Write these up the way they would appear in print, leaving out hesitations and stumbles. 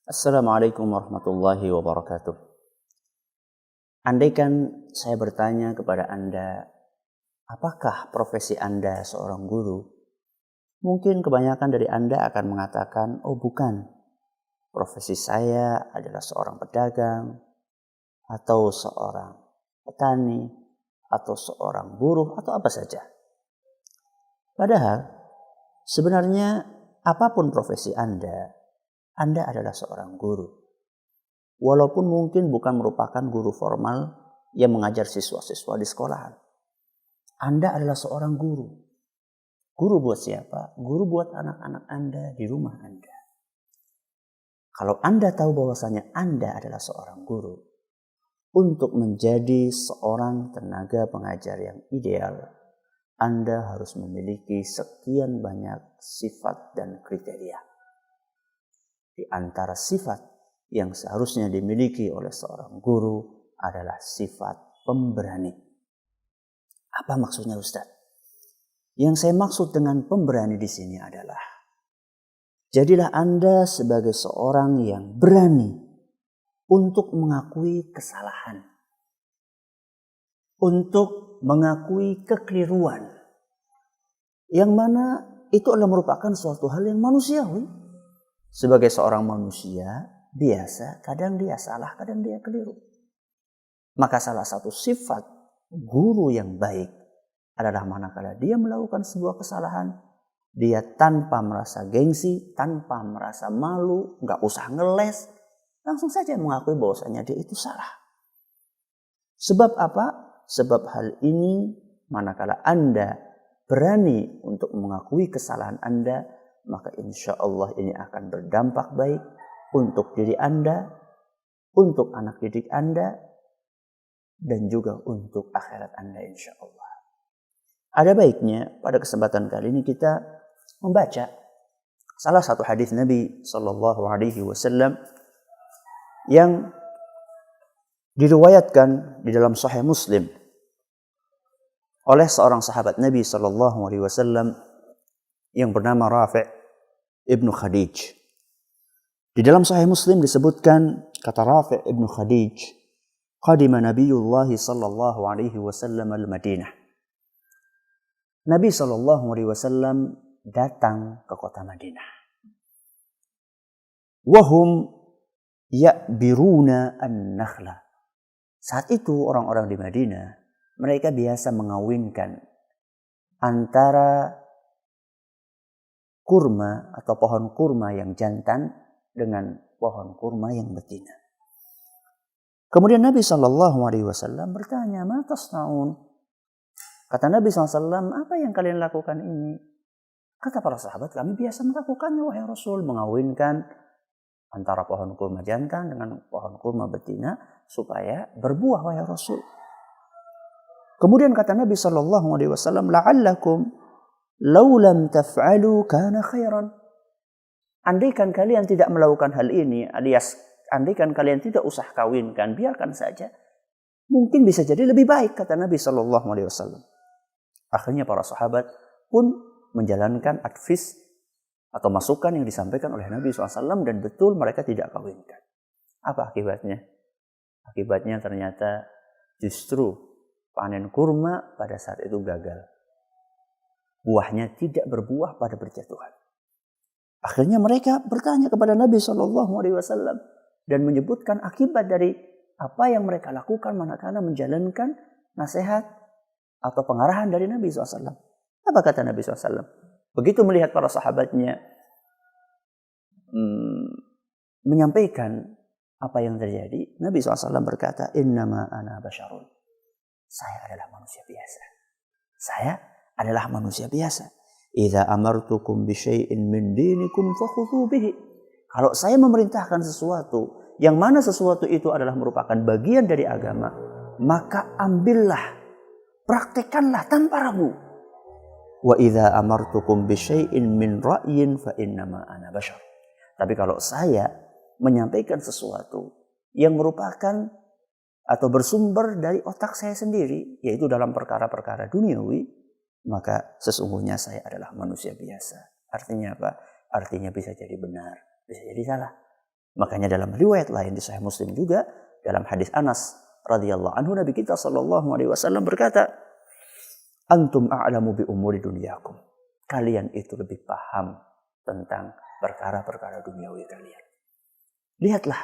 Assalamualaikum warahmatullahi wabarakatuh. Andaikan saya bertanya kepada Anda, apakah profesi Anda seorang guru? Mungkin kebanyakan dari Anda akan mengatakan, oh bukan, profesi saya adalah seorang pedagang, atau seorang petani, atau seorang buruh, atau apa saja. Padahal, sebenarnya apapun profesi Anda adalah seorang guru. Walaupun mungkin bukan merupakan guru formal yang mengajar siswa-siswa di sekolahan. Anda adalah seorang guru. Guru buat siapa? Guru buat anak-anak Anda di rumah Anda. Kalau Anda tahu bahwasanya Anda adalah seorang guru, untuk menjadi seorang tenaga pengajar yang ideal, Anda harus memiliki sekian banyak sifat dan kriteria. Di antara sifat yang seharusnya dimiliki oleh seorang guru adalah sifat pemberani. Apa maksudnya Ustaz? Yang saya maksud dengan pemberani di sini adalah, jadilah Anda sebagai seorang yang berani untuk mengakui kesalahan, untuk mengakui kekeliruan, yang mana itu adalah merupakan suatu hal yang manusiawi. Sebagai seorang manusia, biasa, kadang dia salah, kadang dia keliru. Maka salah satu sifat guru yang baik adalah manakala dia melakukan sebuah kesalahan, dia tanpa merasa gengsi, tanpa merasa malu, nggak usah ngeles, langsung saja mengakui bahwasanya dia itu salah. Sebab apa? Sebab hal ini manakala Anda berani untuk mengakui kesalahan Anda, maka insya Allah ini akan berdampak baik untuk diri Anda, untuk anak didik Anda, dan juga untuk akhirat Anda insya Allah. Ada baiknya pada kesempatan kali ini kita membaca salah satu hadis Nabi Sallallahu Alaihi Wasallam yang diriwayatkan di dalam Sahih Muslim oleh seorang sahabat Nabi Sallallahu Alaihi Wasallam yang bernama Rafi' ibnu Khadij. Di dalam Sahih Muslim disebutkan, kata Rafi' ibnu Khadij, qadima Nabiyullah sallallahu alaihi wasallam al-Madinah. Nabi sallallahu alaihi wasallam datang ke kota Madinah. Wahum ya'biruna an-nakhla. Saat itu orang-orang di Madinah, mereka biasa mengawinkan antara kurma atau pohon kurma yang jantan dengan pohon kurma yang betina. Kemudian Nabi SAW bertanya, "Ma tasnaun?" Kata Nabi SAW, "Apa yang kalian lakukan ini?" Kata para sahabat, "Kami biasa melakukannya, wahai Rasul, mengawinkan antara pohon kurma jantan dengan pohon kurma betina supaya berbuah, wahai Rasul." Kemudian kata Nabi SAW, "La'allakum law lam taf'alu kana khairan." Andaikan kalian tidak melakukan hal ini, alias andaikan kalian tidak usah kawinkan, biarkan saja, mungkin bisa jadi lebih baik, kata Nabi SAW. Akhirnya para sahabat pun menjalankan advice atau masukan yang disampaikan oleh Nabi SAW, dan betul mereka tidak kawinkan. Apa akibatnya? Akibatnya ternyata justru panen kurma pada saat itu gagal. Buahnya tidak berbuah pada berjatuhan. Akhirnya mereka bertanya kepada Nabi SAW dan menyebutkan akibat dari apa yang mereka lakukan manakala menjalankan nasihat atau pengarahan dari Nabi SAW. Apa kata Nabi SAW? Begitu melihat para sahabatnya menyampaikan apa yang terjadi, Nabi SAW berkata, "Innama ana basyarun." Saya adalah manusia biasa. Saya adalah manusia biasa. Idza amartukum bi syai'in min dinikum fakhudhu bihi. Kalau saya memerintahkan sesuatu yang mana sesuatu itu adalah merupakan bagian dari agama, maka ambillah, praktekkanlah tanpa ragu. Wa idza amartukum bi syai'in min ra'yin fa innama ana bashar. Tapi kalau saya menyampaikan sesuatu yang merupakan atau bersumber dari otak saya sendiri, yaitu dalam perkara-perkara duniawi, maka sesungguhnya saya adalah manusia biasa. Artinya apa? Artinya bisa jadi benar, bisa jadi salah. Makanya dalam riwayat lain di Sahih Muslim juga, dalam hadis Anas radhiyallahu anhu, Nabi kita sallallahu alaihi wasallam berkata, "Antum a'lamu bi umuri dunyakum." Kalian itu lebih paham tentang perkara-perkara duniawi kalian. Lihatlah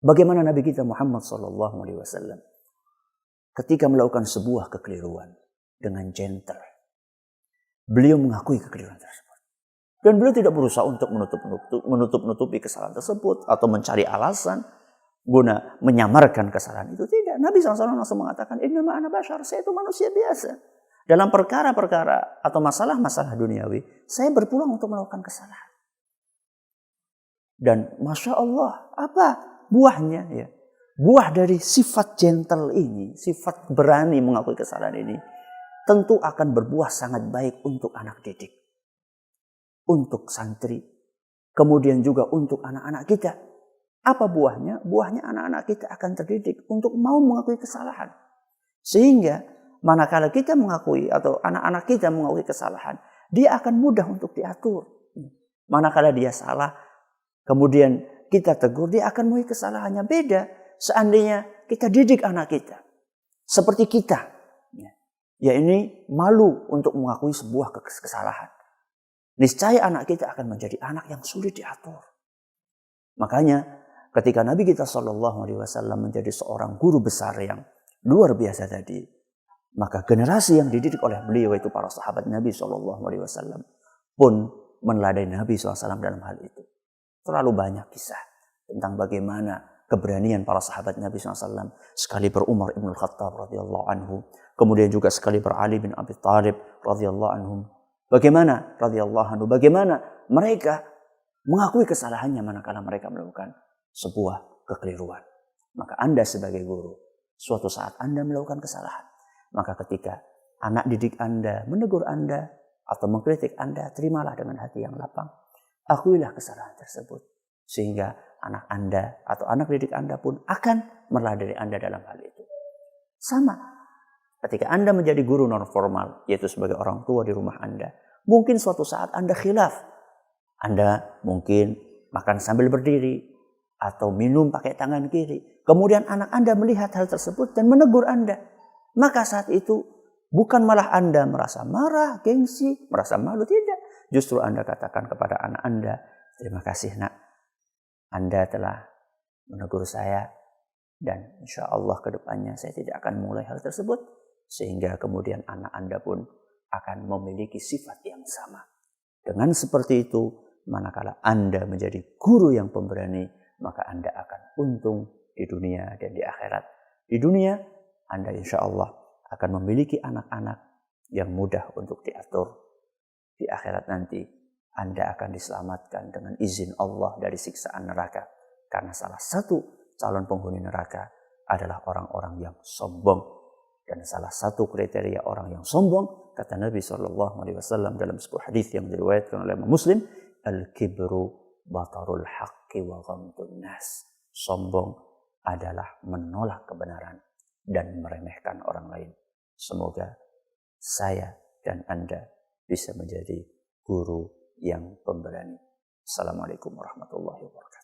bagaimana Nabi kita Muhammad sallallahu alaihi wasallam ketika melakukan sebuah kekeliruan dengan gentle. Beliau mengakui kekeliruan tersebut. Dan beliau tidak berusaha untuk menutup-nutupi kesalahan tersebut atau mencari alasan guna menyamarkan kesalahan itu. Tidak. Nabi SAW langsung mengatakan, "Innama ana bashar." Saya itu manusia biasa. Dalam perkara-perkara atau masalah-masalah duniawi, saya berpeluang untuk melakukan kesalahan. Dan Masya Allah, apa buahnya? Ya. Buah dari sifat gentle ini, sifat berani mengakui kesalahan ini, tentu akan berbuah sangat baik untuk anak didik, untuk santri, kemudian juga untuk anak-anak kita. Apa buahnya? Buahnya anak-anak kita akan terdidik untuk mau mengakui kesalahan. Sehingga manakala kita mengakui atau anak-anak kita mengakui kesalahan, dia akan mudah untuk diatur. Manakala dia salah, kemudian kita tegur, dia akan mengakui kesalahannya. Beda seandainya kita didik anak kita seperti kita. Ya ini malu untuk mengakui sebuah kesalahan. Niscaya anak kita akan menjadi anak yang sulit diatur. Makanya ketika Nabi kita Shallallahu Alaihi Wasallam menjadi seorang guru besar yang luar biasa tadi, maka generasi yang dididik oleh beliau itu para sahabat Nabi Shallallahu Alaihi Wasallam pun meneladani Nabi SAW dalam hal itu. Terlalu banyak kisah tentang bagaimana keberanian para sahabat Nabi SAW. Sekali berUmar ibn Khattab radhiyallahu anhu, kemudian juga sekali berAli bin Abi Thalib radhiyallahu anhum. Bagaimana radhiyallahu anhu, bagaimana mereka mengakui kesalahannya manakala mereka melakukan sebuah kekeliruan. Maka Anda sebagai guru, suatu saat Anda melakukan kesalahan, maka ketika anak didik Anda menegur Anda atau mengkritik Anda, terimalah dengan hati yang lapang. Akuilah kesalahan tersebut. Sehingga anak Anda atau anak didik Anda pun akan meneladani Anda dalam hal itu. Sama. Ketika Anda menjadi guru non formal, yaitu sebagai orang tua di rumah Anda, mungkin suatu saat Anda khilaf. Anda mungkin makan sambil berdiri atau minum pakai tangan kiri. Kemudian anak Anda melihat hal tersebut dan menegur Anda. Maka saat itu bukan malah Anda merasa marah, gengsi, merasa malu. Tidak. Justru Anda katakan kepada anak Anda, "Terima kasih nak. Anda telah menegur saya. Dan insya Allah ke depannya saya tidak akan mulai hal tersebut." Sehingga kemudian anak Anda pun akan memiliki sifat yang sama. Dengan seperti itu, manakala Anda menjadi guru yang pemberani, maka Anda akan untung di dunia dan di akhirat. Di dunia, Anda insya Allah akan memiliki anak-anak yang mudah untuk diatur. Di akhirat nanti, Anda akan diselamatkan dengan izin Allah dari siksaan neraka. Karena salah satu calon penghuni neraka adalah orang-orang yang sombong. Dan salah satu kriteria orang yang sombong, kata Nabi SAW dalam sebuah hadis yang diriwayatkan oleh Imam Muslim, "Al-kibru batarul haqqi wa ghamdun nas." Sombong adalah menolak kebenaran dan meremehkan orang lain. Semoga saya dan Anda bisa menjadi guru yang pemberani. Assalamualaikum warahmatullahi wabarakatuh.